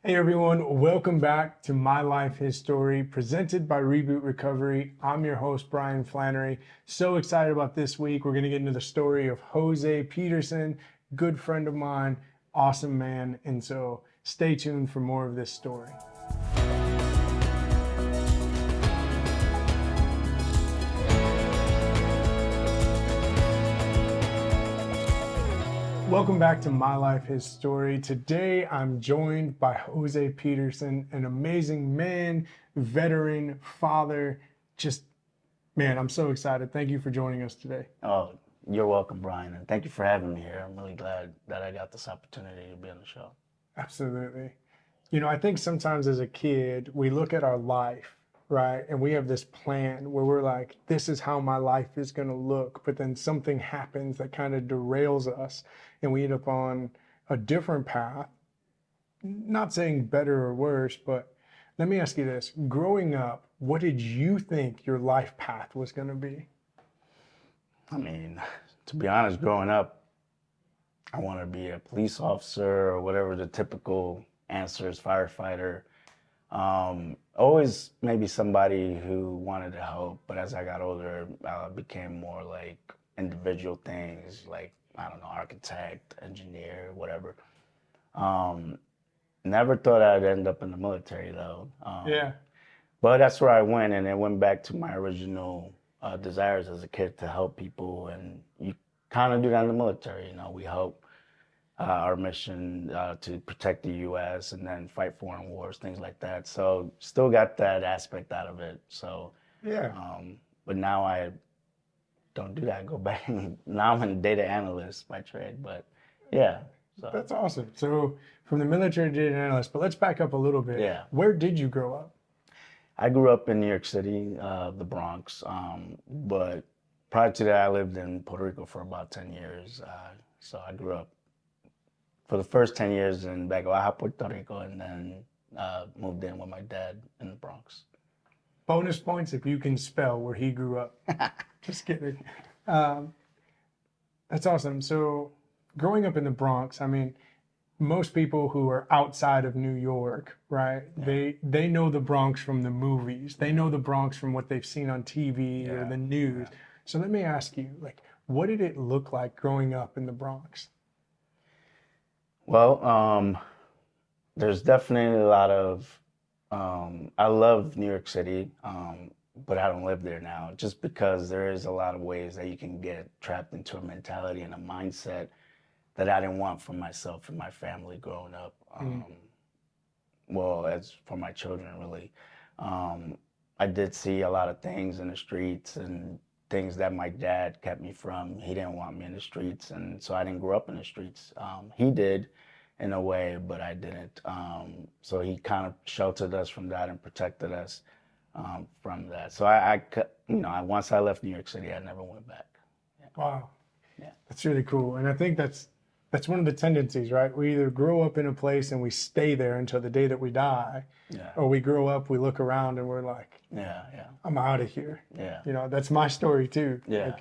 Hey everyone, welcome back to My Life, His Story, presented by Reboot Recovery. I'm your host, Bryan Flannery. So excited about this week. We're going to get into the story of Jose Peterson, good friend of mine, awesome man. And so stay tuned for more of this story. Welcome back to My Life, His Story. Today, I'm joined by Jose Peterson, an amazing man, veteran, father. Man, I'm so excited. Thank you for joining us today. Oh, you're welcome, Bryan, and thank you for having me here. I'm really glad that I got this opportunity to be on the show. Absolutely. I think sometimes as a kid, we look at our life, right? And we have this plan where we're like, this is how my life is going to look. But then something happens that kind of derails us and we end up on a different path. Not saying better or worse, but let me ask you this. Growing up, what did you think your life path was going to be? I mean, to be honest, growing up, I wanted to be a police officer or whatever the typical answer is, firefighter. Always maybe somebody who wanted to help, but as I got older, I became more like individual things, like, I don't know, architect, engineer, whatever. Never thought I'd end up in the military though. Yeah. But that's where I went, and it went back to my original desires as a kid to help people, and you kind of do that in the military. We help our mission to protect the U.S. and then fight foreign wars, things like that. So still got that aspect out of it. So Yeah. But now I don't do that. I go back. Now I'm a data analyst by trade, but yeah. So That's awesome. So from the military to data analyst, but let's back up a little bit. Yeah. Where did you grow up? I grew up in New York City, the Bronx, but prior to that, I lived in Puerto Rico for about 10 years. So I grew up for the first 10 years in Baja, Puerto Rico, and then moved in with my dad in the Bronx. Bonus points if you can spell where he grew up. Just kidding. That's awesome. So growing up in the Bronx, I mean, most people who are outside of New York, right? Yeah. They know the Bronx from the movies. They know the Bronx from what they've seen on TV or Yeah. the news. Yeah. So let me ask you, like, what did it look like growing up in the Bronx? Well, there's definitely a lot of, I love New York City, but I don't live there now, just because there is a lot of ways that you can get trapped into a mentality and a mindset that I didn't want for myself and my family growing up. Well, as for my children, really. I did see a lot of things in the streets and things that my dad kept me from. He didn't want me in the streets, and so I didn't grow up in the streets. He did in a way, but I didn't. So he kind of sheltered us from that and protected us from that. So once I left New York City, I never went back. Yeah. Wow. Yeah. That's really cool. And I think that's one of the tendencies, right? We either grow up in a place and we stay there until the day that we die, Yeah. or we grow up, we look around and we're like, Yeah. I'm out of here. Yeah. That's my story too. Yeah.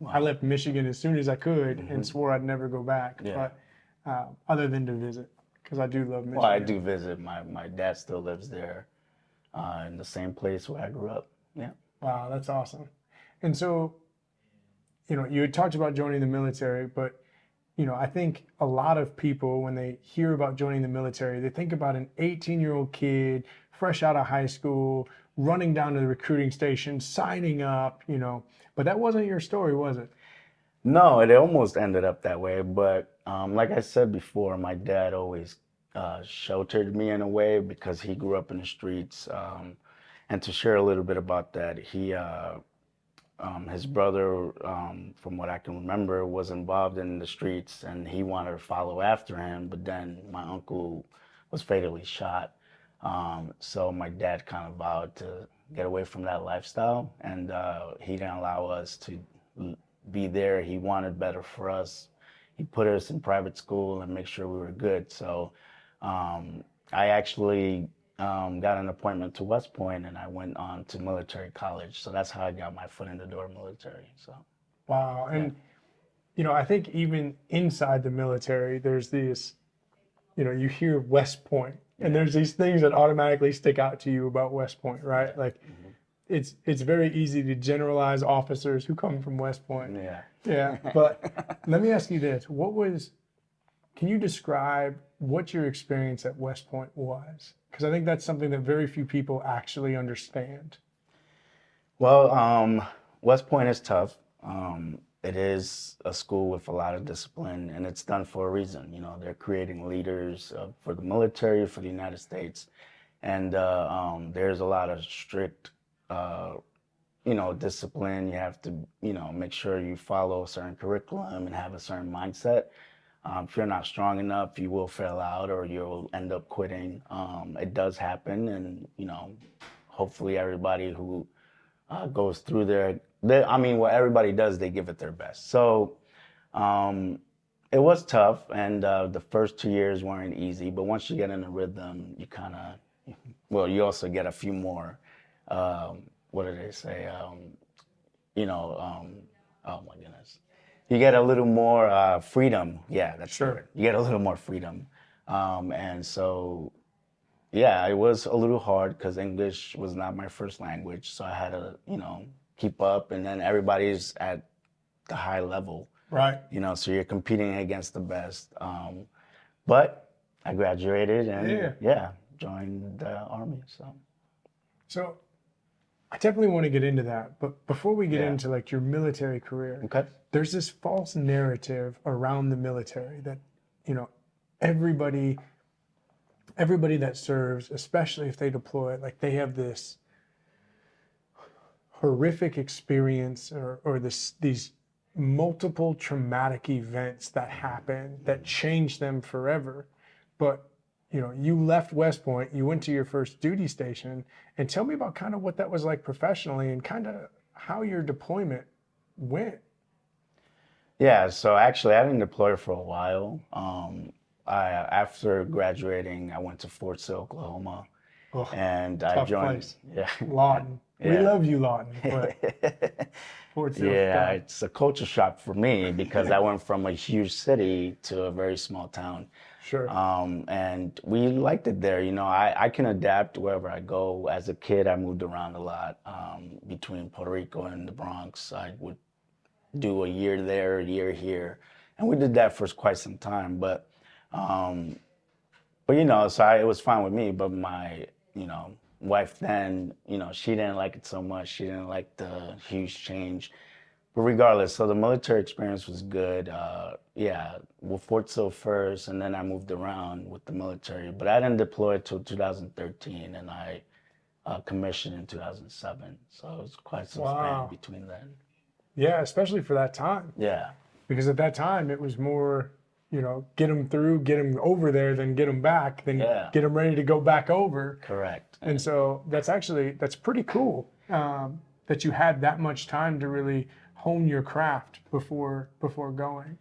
Like, I left Michigan as soon as I could and swore I'd never go back. Yeah. But other than to visit, because I do love Michigan. Well, I do visit. My dad still lives there in the same place where I grew up. Yeah. Wow, that's awesome. And so, you had talked about joining the military, but I think a lot of people, when they hear about joining the military, they think about an 18-year-old kid, fresh out of high school, running down to the recruiting station, signing up, but that wasn't your story, was it? No, it almost ended up that way. But like I said before, my dad always sheltered me in a way because he grew up in the streets. And to share a little bit about that, his brother, from what I can remember, was involved in the streets, and he wanted to follow after him, but then my uncle was fatally shot. So my dad kind of vowed to get away from that lifestyle, and he didn't allow us to be there. He wanted better for us. He put us in private school and make sure we were good. So I actually got an appointment to West Point, and I went on to military college. So that's how I got my foot in the door military. So. Wow. And, I think even inside the military, there's this, you hear West Point, And there's these things that automatically stick out to you about West Point, right? Like it's very easy to generalize officers who come from West Point. Yeah. Yeah. But let me ask you this. Can you describe what your experience at West Point was? Because I think that's something that very few people actually understand. Well, West Point is tough. It is a school with a lot of discipline, and it's done for a reason. You know, they're creating leaders for the military, for the United States, and there's a lot of strict, discipline. You have to, make sure you follow a certain curriculum and have a certain mindset. If you're not strong enough, you will fail out or you'll end up quitting. It does happen, and hopefully everybody who goes through what everybody does, they give it their best. So it was tough, and the first 2 years weren't easy, but once you get in a rhythm, you also get a few more, what do they say? Oh my goodness. You get a little more freedom. Yeah, that's Sure. it. You get a little more freedom. And so, yeah, it was a little hard because English was not my first language. So I had to, keep up. And then everybody's at the high level, Right. so you're competing against the best. But I graduated and, joined the Army. So I definitely want to get into that. But before we get Yeah. into like your military career, Okay. there's this false narrative around the military that, everybody that serves, especially if they deploy, like they have this horrific experience or these multiple traumatic events that happen that change them forever. But you left West Point, you went to your first duty station, and tell me about kind of what that was like professionally and kind of how your deployment went. Yeah, so actually I didn't deploy for a while. After graduating, I went to Fort Sill, Oklahoma, Oh, and I tough joined. place. Yeah, Lawton. We Yeah. love you, Lawton, but Fort Sill. yeah, it's a culture shock for me because I went from a huge city to a very small town. Sure. And we liked it there. I can adapt wherever I go. As a kid, I moved around a lot between Puerto Rico and the Bronx. I would do a year there, a year here, and we did that for quite some time. But so it was fine with me. But my, wife then, she didn't like it so much. She didn't like the huge change. But regardless, so the military experience was good. With Fort Sill first, and then I moved around with the military. But I didn't deploy till 2013, and I commissioned in 2007. So it was quite some Wow. span between then. Yeah, especially for that time. Yeah, Because at that time, it was more, get them through, get them over there, then get them back, then Yeah. get them ready to go back over. correct. And so that's pretty cool that you had that much time to really hone your craft before going.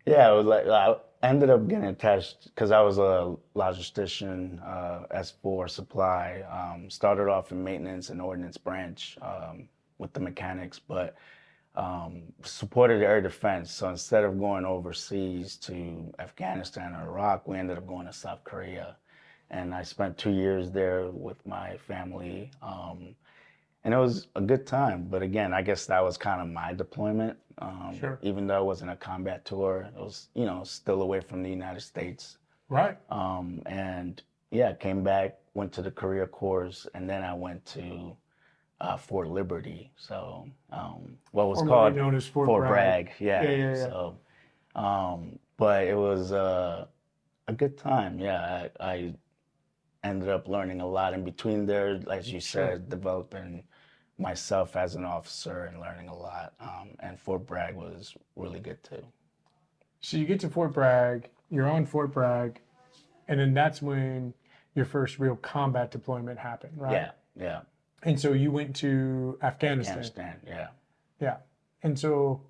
Yeah, it was like I ended up getting attached because I was a logistician, S4 supply. Started off in maintenance and ordnance branch with the mechanics, but supported air defense. So instead of going overseas to Afghanistan or Iraq, we ended up going to South Korea. And I spent 2 years there with my family. And it was a good time. But again, I guess that was kind of my deployment. Sure. Even though it wasn't a combat tour, it was, still away from the United States. Right. And yeah, came back, went to the career course, and then I went to Fort Liberty. So what was Formerly called known as Fort Fort Bragg. Bragg. Yeah. Yeah. So, but it was a good time. Yeah, I ended up learning a lot in between there, as you said, developing myself as an officer and learning a lot. And Fort Bragg was really good too. So you get to Fort Bragg, you're on Fort Bragg, and then that's when your first real combat deployment happened, right? Yeah. And so you went to Afghanistan. Afghanistan, yeah. Yeah. And so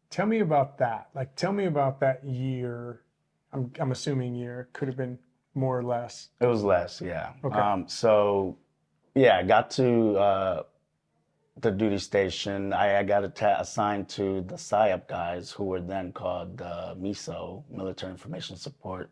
tell me about that. Like, tell me about that year. I'm assuming year, could have been more or less. It was less, yeah. Okay. So, yeah, I got to the duty station. I got assigned to the PSYOP guys, who were then called MISO, Military Information Support.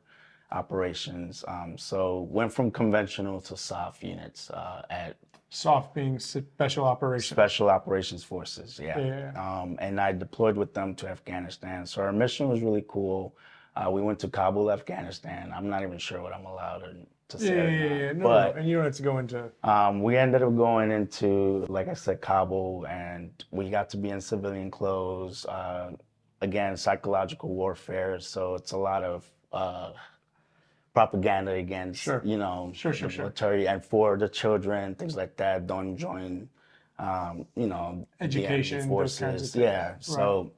operations. So went from conventional to soft units at Soft being special operations. Special Operations Forces, yeah. Yeah. And I deployed with them to Afghanistan. So our mission was really cool. We went to Kabul, Afghanistan. I'm not even sure what I'm allowed to say or not. Yeah. No, But and you don't have to go into. we ended up going into, like I said, Kabul, and we got to be in civilian clothes. Again, psychological warfare. So it's a lot of propaganda against, Sure. you know, Sure. the military and for the children, things like that. Don't join, you know, Education, the those kinds of forces. things. Yeah. So,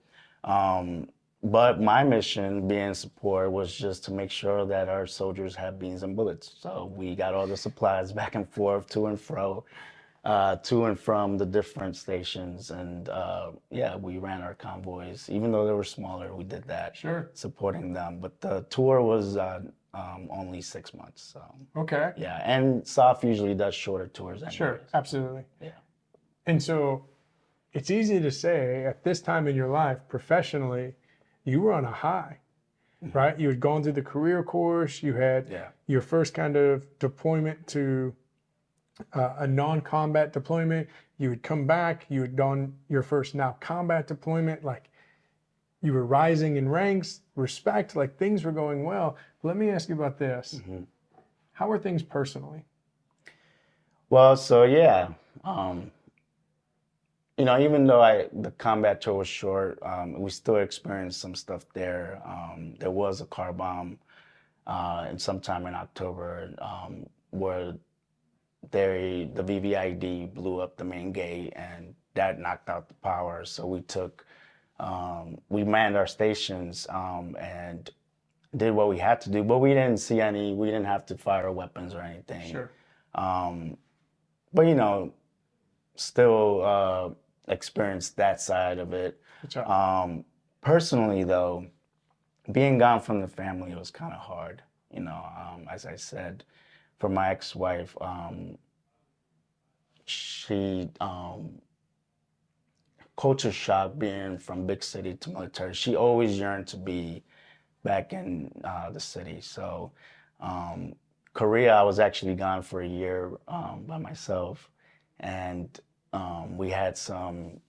but my mission, being support, was just to make sure that our soldiers had beans and bullets. So we got all the supplies back and forth, to and fro, to and from the different stations, and yeah, we ran our convoys. Even though they were smaller, we did that, Sure. supporting them. But the tour was only 6 months. So Okay. yeah, and SOF usually does shorter tours anyways. Sure. Absolutely. Yeah. And so it's easy to say at this time in your life, professionally, you were on a high, right? You had gone through the career course. You had Yeah. your first kind of deployment to a non-combat deployment. You had come back. You had done your first now combat deployment. Like you were rising in ranks, respect, like things were going well. Let me ask you about this. How are things personally? Well, so yeah, you know, even though the combat tour was short, we still experienced some stuff there. There was a car bomb, and sometime in October, where the VVID blew up the main gate, and that knocked out the power. So we manned our stations, and did what we had to do, but we didn't have to fire weapons or anything. Sure. But you know, still experienced that side of it. Good job. Personally though, being gone from the family was kind of hard. You know, as I said, for my ex-wife, she culture shock, being from big city to military. She always yearned to be back in the city. So Korea, I was actually gone for a year by myself, and we had some.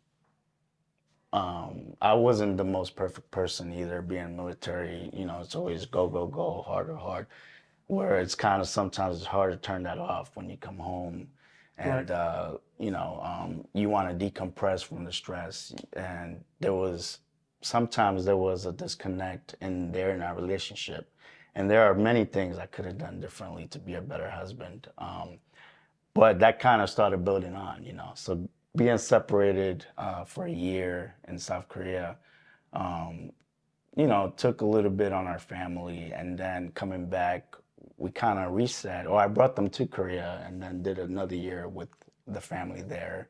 I wasn't the most perfect person either, being military. You know, it's always go, go, go, harder, hard. Where it's kind of sometimes it's hard to turn that off when you come home, and Right. you know, you want to decompress from the stress. And sometimes there was a disconnect in our relationship, and there are many things I could have done differently to be a better husband. But that kind of started building on, you know. So being separated for a year in South Korea, you know, took a little bit on our family, and then coming back, we kind of reset, or I brought them to Korea and then did another year with the family there.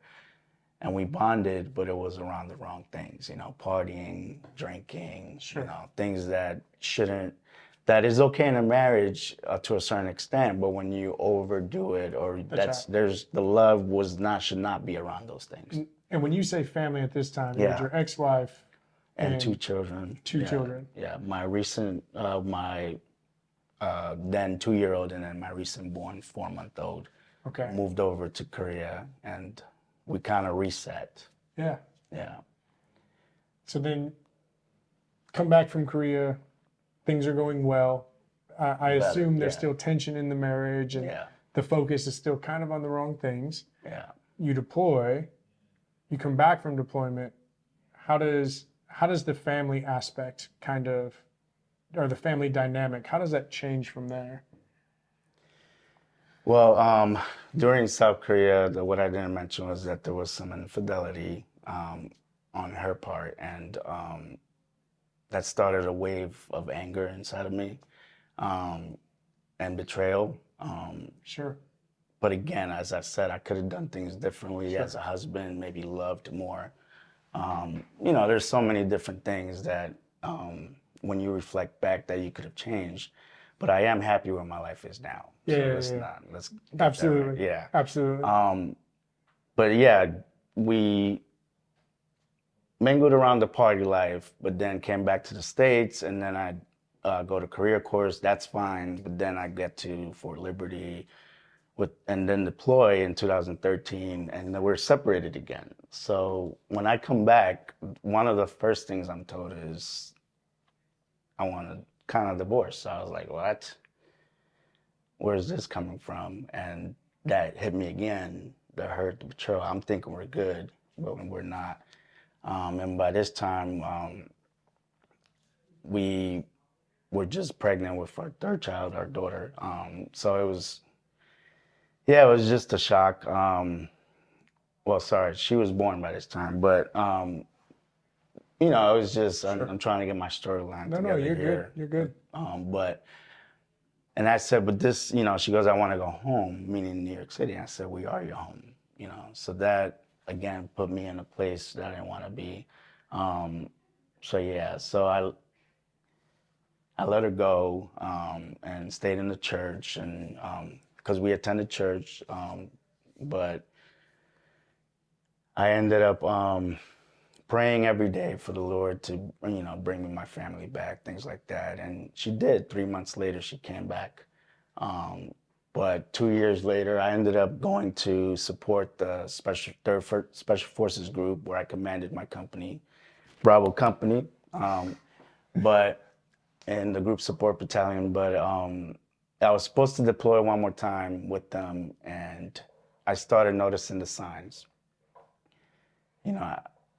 And we bonded, but it was around the wrong things, you know, partying, drinking, Sure. you know, things that is okay in a marriage to a certain extent, but when you overdo it, or the love should not be around those things. And when you say family at this time, you Yeah. had your ex-wife And 2 children. Two Yeah. children. Yeah, my recent, my then 2-year-old, and then my recent born 4-month-old Okay. moved over to Korea, and we kind of reset. Yeah. Yeah. So then come back from Korea, things are going well. I assume there's yeah. still tension in the marriage, and Yeah. the focus is still kind of on the wrong things. Yeah. You deploy, you come back from deployment. How does the family aspect kind of, or the family dynamic, how does that change from there? Well, during South Korea, what I didn't mention was that there was some infidelity on her part, and that started a wave of anger inside of me, and betrayal. Sure. But again, as I said, I could have done things differently Sure. as a husband, maybe loved more. You know, there's so many different things that when you reflect back that you could have changed. But I am happy where my life is now. Yeah, So yeah, let's yeah. not, let's get that right. Absolutely. Yeah. Absolutely. But yeah, we mingled around the party life, but then came back to the States, and then I go to career course, that's fine. But then I get to Fort Liberty and then deploy in 2013, and then we're separated again. So when I come back, one of the first things I'm told is I want to kind of divorce. So I was like, what? Where's this coming from? And that hit me again, the hurt, the betrayal. I'm thinking we're good, but we're not. And by this time, we were just pregnant with our third child, our daughter. So it was just a shock. Well, sorry, she was born by this time, but it was just, Sure. I'm trying to get my storyline No, together you're here. good. You're good. And I said, but this, she goes, I want to go home, meaning New York City. I said, we are your home, So that, again, put me in a place that I didn't want to be. So I let her go and stayed in the church, and because we attended church, but I ended up praying every day for the Lord to, bring me my family back, things like that. And she did. 3 months later, she came back. But 2 years later, I ended up going to support the Special Forces group where I commanded my company, Bravo Company, but in the group support battalion. But I was supposed to deploy one more time with them, and I started noticing the signs.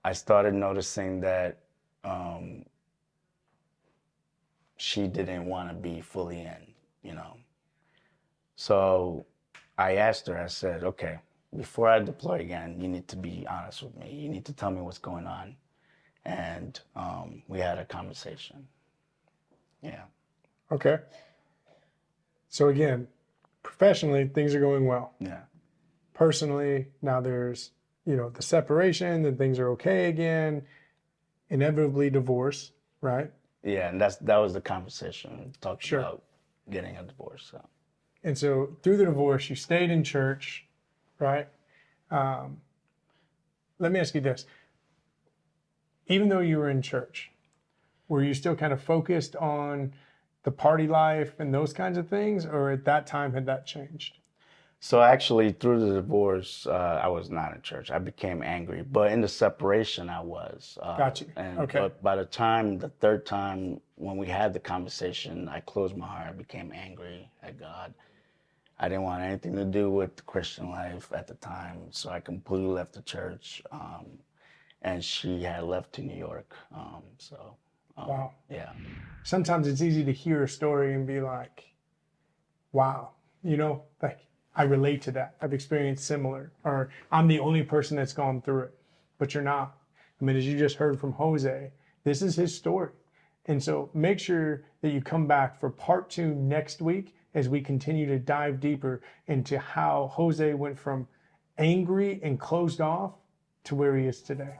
I started noticing that she didn't want to be fully in, So I asked her, I said, okay, before I deploy again, you need to be honest with me. You need to tell me what's going on. And we had a conversation. Yeah. Okay. So again, professionally, things are going well. Yeah. Personally, now there's, the separation, then things are okay again, inevitably divorce, right? Yeah, and that was the conversation. Talked Sure. about getting a divorce. So. And so through the divorce, you stayed in church, right? Let me ask you this. Even though you were in church, were you still kind of focused on the party life and those kinds of things? Or at that time, had that changed? So actually, through the divorce, I was not in church. I became angry, but in the separation, I was. Got you. Okay. But by the third time, when we had the conversation, I closed my heart. I became angry at God. I didn't want anything to do with the Christian life at the time, so I completely left the church. And she had left to New York. Wow. Yeah. Sometimes it's easy to hear a story and be like, wow, like I relate to that. I've experienced similar, or I'm the only person that's gone through it, but you're not. I mean, as you just heard from Jose, this is his story. And so make sure that you come back for part 2 next week as we continue to dive deeper into how Jose went from angry and closed off to where he is today.